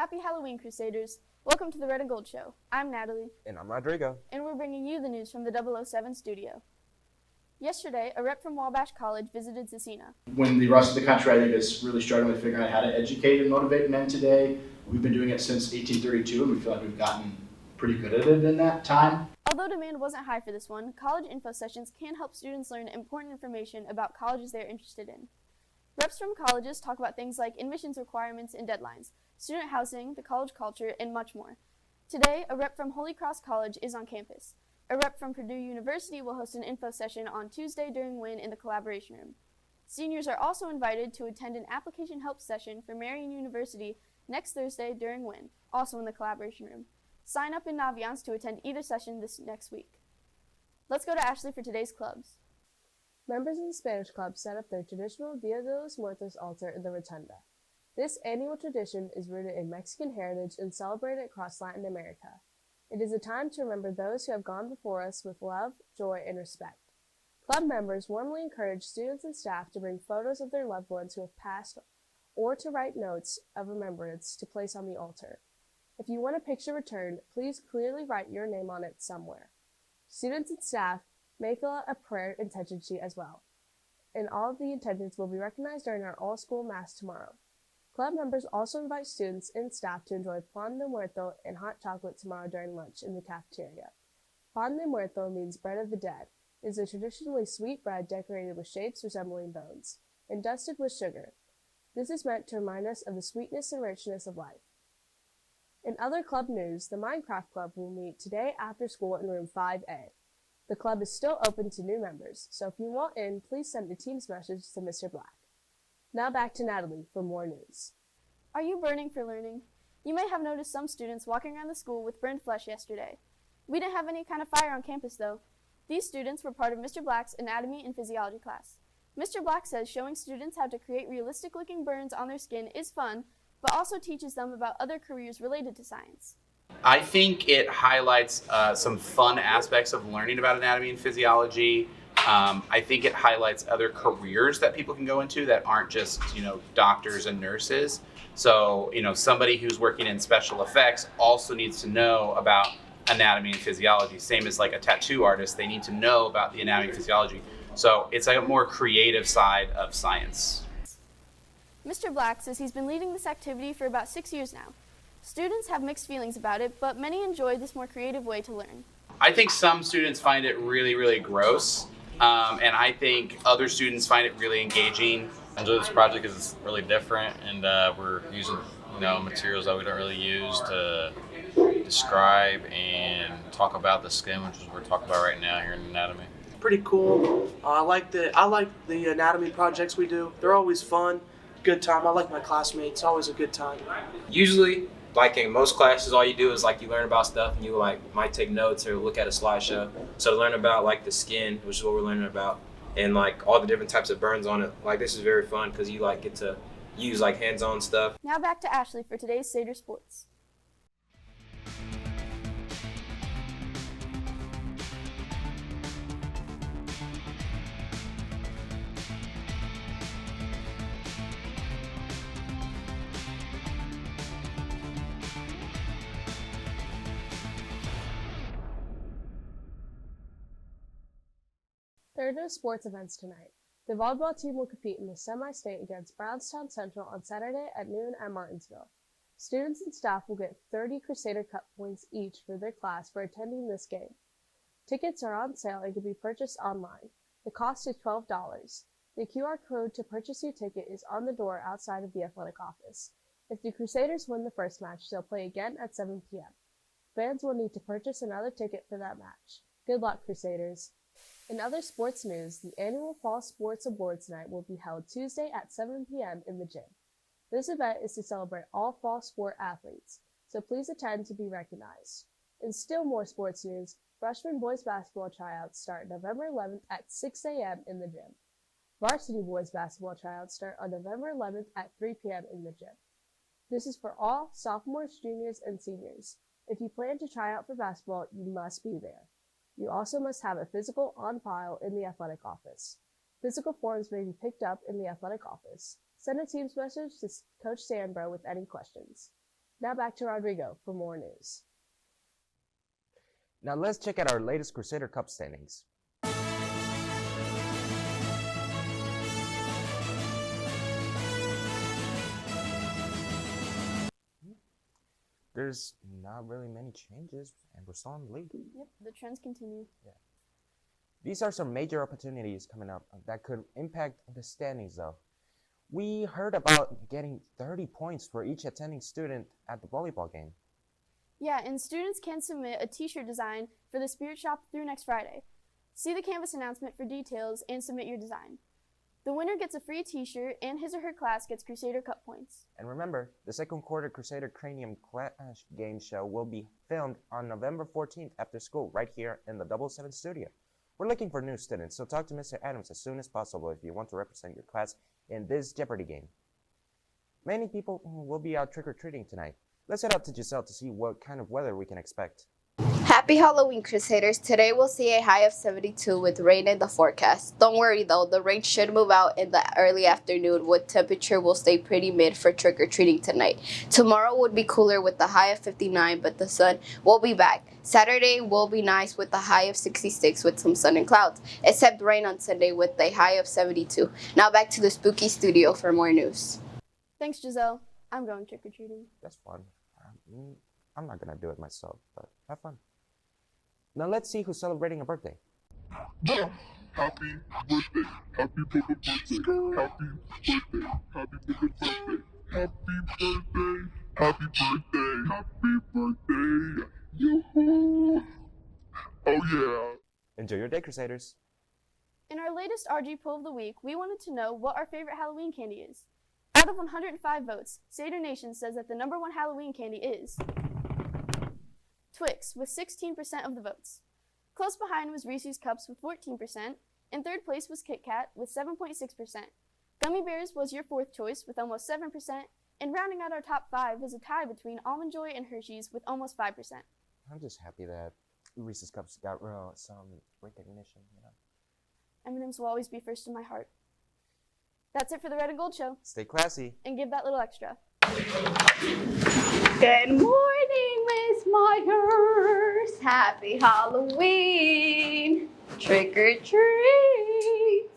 Happy Halloween, Crusaders! Welcome to the Red and Gold Show. I'm Natalie. And I'm Rodrigo. And we're bringing you the news from the 007 studio. Yesterday, a rep from Wabash College visited Scecina. When the rest of the country, I think, is really struggling with figuring out how to educate and motivate men today, we've been doing it since 1832, and we feel like we've gotten pretty good at it in that time. Although demand wasn't high for this one, college info sessions can help students learn important information about colleges they're interested in. Reps from colleges talk about things like admissions requirements and deadlines, student housing, the college culture, and much more. Today, a rep from Holy Cross College is on campus. A rep from Purdue University will host an info session on Tuesday during WIN in the collaboration room. Seniors are also invited to attend an application help session for Marian University next Thursday during WIN, also in the collaboration room. Sign up in Naviance to attend either session this next week. Let's go to Ashley for today's clubs. Members of the Spanish Club set up their traditional Dia de los Muertos altar in the Rotunda. This annual tradition is rooted in Mexican heritage and celebrated across Latin America. It is a time to remember those who have gone before us with love, joy, and respect. Club members warmly encourage students and staff to bring photos of their loved ones who have passed or to write notes of remembrance to place on the altar. If you want a picture returned, please clearly write your name on it somewhere. Students and staff may fill out a prayer intention sheet as well, and all of the intentions will be recognized during our all-school mass tomorrow. Club members also invite students and staff to enjoy pan de muerto and hot chocolate tomorrow during lunch in the cafeteria. Pan de muerto means bread of the dead. It is a traditionally sweet bread decorated with shapes resembling bones and dusted with sugar. This is meant to remind us of the sweetness and richness of life. In other club news, the Minecraft Club will meet today after school in room 5A. The club is still open to new members, so if you want in, please send a Teams message to Mr. Black. Now back to Natalie for more news. Are you burning for learning? You may have noticed some students walking around the school with burned flesh yesterday. We didn't have any kind of fire on campus though. These students were part of Mr. Black's anatomy and physiology class. Mr. Black says showing students how to create realistic looking burns on their skin is fun, but also teaches them about other careers related to science. I think it highlights some fun aspects of learning about anatomy and physiology. I think it highlights other careers that people can go into that aren't just, doctors and nurses. So, somebody who's working in special effects also needs to know about anatomy and physiology. Same as like a tattoo artist, they need to know about the anatomy and physiology. So it's like a more creative side of science. Mr. Black says he's been leading this activity for about 6 years now. Students have mixed feelings about it, but many enjoy this more creative way to learn. I think some students find it really, really gross, and I think other students find it really engaging. I enjoy this project because it's really different, and we're using materials that we don't really use to describe and talk about the skin, which is what we're talking about right now here in anatomy. Pretty cool. I like the anatomy projects we do. They're always fun, good time. I like my classmates. Always a good time. Usually, like in most classes, all you do is you learn about stuff and you might take notes or look at a slideshow. So to learn about the skin, which is what we're learning about, and all the different types of burns on it, this is very fun because you get to use hands-on stuff. Now back to Ashley for today's Seder Sports. There are no sports events tonight. The volleyball team will compete in the semi-state against Brownstown Central on Saturday at noon at Martinsville. Students and staff will get 30 Crusader Cup points each for their class for attending this game. Tickets are on sale and can be purchased online. The cost is $12. The QR code to purchase your ticket is on the door outside of the athletic office. If the Crusaders win the first match, they'll play again at 7 p.m. Fans will need to purchase another ticket for that match. Good luck, Crusaders! In other sports news, the annual Fall Sports Awards Night will be held Tuesday at 7 p.m. in the gym. This event is to celebrate all fall sport athletes, so please attend to be recognized. In still more sports news, freshman boys basketball tryouts start November 11th at 6 a.m. in the gym. Varsity boys basketball tryouts start on November 11th at 3 p.m. in the gym. This is for all sophomores, juniors, and seniors. If you plan to try out for basketball, you must be there. You also must have a physical on file in the athletic office. Physical forms may be picked up in the athletic office. Send a Teams message to Coach Sandbro with any questions. Now back to Rodrigo for more news. Now let's check out our latest Crusader Cup standings. There's not really many changes, and we're still in the lead. Yep, the trends continue. These are some major opportunities coming up that could impact the standings, though. We heard about getting 30 points for each attending student at the volleyball game. Yeah, and students can submit a t-shirt design for the Spirit Shop through next Friday. See the Canvas announcement for details and submit your design. The winner gets a free t-shirt and his or her class gets Crusader Cup points. And remember, the second quarter Crusader Cranium Clash game show will be filmed on November 14th after school right here in the 77 studio. We're looking for new students, so talk to Mr. Adams as soon as possible if you want to represent your class in this Jeopardy game. Many people will be out trick-or-treating tonight. Let's head out to Giselle to see what kind of weather we can expect. Happy Halloween, Crusaders. Today we'll see a high of 72 with rain in the forecast. Don't worry though, the rain should move out in the early afternoon with temperature will stay pretty mid for trick-or-treating tonight. Tomorrow would be cooler with the high of 59, but the sun will be back. Saturday will be nice with a high of 66 with some sun and clouds, except rain on Sunday with a high of 72. Now back to the spooky studio for more news. Thanks, Giselle. I'm going trick-or-treating. That's fun. I'm not gonna do it myself, but have fun. Now let's see who's celebrating a birthday. Happy birthday, happy birthday, happy birthday, happy birthday, happy birthday, happy birthday, happy birthday, yoo-hoo! Oh yeah. Enjoy your day, Crusaders. In our latest RG poll of the week, we wanted to know what our favorite Halloween candy is. Out of 105 votes, Seder Nation says that the number one Halloween candy is Twix with 16% of the votes. Close behind was Reese's Cups with 14%. In third place was Kit Kat with 7.6%. Gummy Bears was your fourth choice with almost 7%. And rounding out our top 5 was a tie between Almond Joy and Hershey's with almost 5%. I'm just happy that Reese's Cups got some recognition, you know. M&M's will always be first in my heart. That's it for the Red and Gold Show. Stay classy. And give that little extra. Good morning, Miss Myers. Happy Halloween. Trick or treat.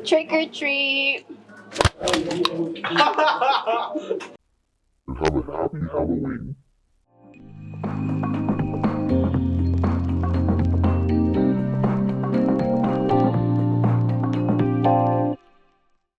Trick or treat. Have a happy Halloween.